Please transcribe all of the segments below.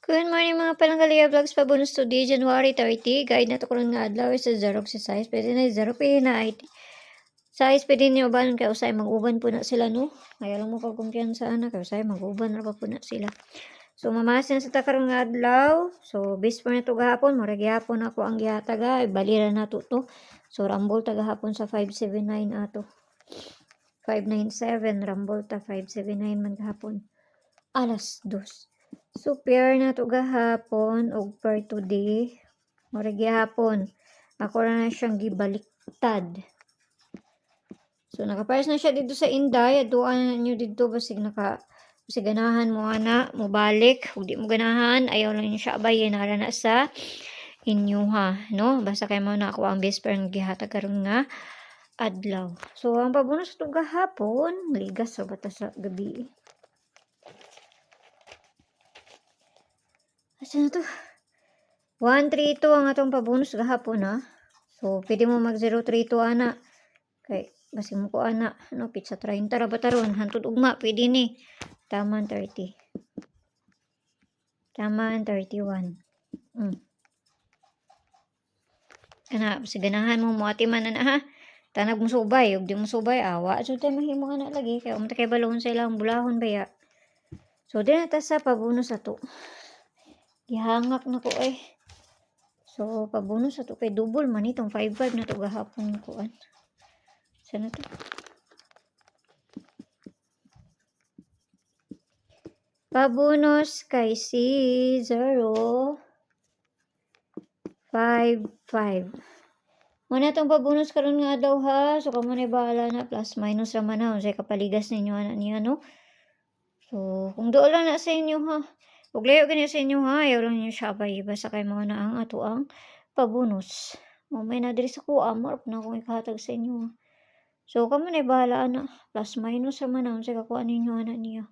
Good morning mga Palanggalia Vlogs, pabonus today, January 30. Guide na to karon nga adlaw sa Xerox size. Pwede na Xerox, pwede na IT. Size, pwede niyo uban kay usay mag-uban po na sila, no? Kaya lang mo pagkumpiyansa na kay usay mag-uban na pa po na sila. So mamasin sa ta karon nga adlaw. So before na to gahapon, murag gihapon ako ang gihataga, balira na to. So rambol ta gahapon sa 579 ato. 597 rambol ta 579 man gahapon. Alas 2. So, pair na to gahapon og per today. Murag gihapon. Ako na siyang gibaliktad. So, nakapares na siya dito sa Inday. Aduan nyo dito basig ganahan mo ana, mo balik. Kung di mo ganahan, ayaw lang nyo siya abay. Nara na sa inyo ha. No? Basta kayo mo na ako ang best pair ng gihatag karon nga adlaw. So, ang pabonus to gahapon, ligas sa bata sa gabi. Asa na to? 132 ang atong pabonus gahapon ha. So, pwede mo mag 032 ana. Kay, basi mo ko ana. No, pizza 30 ra ba taron? Hantod ugma, pwede ni. Taman 30. Taman 31. Ana, basi ganahan mo mo ati man ana ha. Tanag mo subay, ug di mo subay awa. So, tayo mahimo ana lagi. Kaya umta kay balon sa ilang bulahon baya. So, di na ta sa pabonus ato. Gihangak na ko eh. So, pabonus ato kay double man itong 5-5 na to gahapon kuan. Sana to? Pabonus kay si 0 5-5. Muna itong pabonus karon nga daw ha. So, kamo na bahala na. Plus, minus raman na. Say kapaligas ninyo anak niya, no? So, kung doon lang na sa inyo ha. Huwag layo ganyan sa inyo ha. Ayaw lang nyo siya abay. Basta kayo mga na ang ato ang pabonus. Mamay na diri sa kuha. Marap na akong ikahatag sa inyo ha. So, kamo na bahala na. Plus, minus raman na. Say kakuha ninyo anak niya.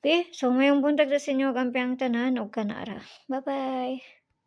Okay? So, mayong buntag sa inyo. Kampiang tanan. Huwag ka na ara. Bye-bye.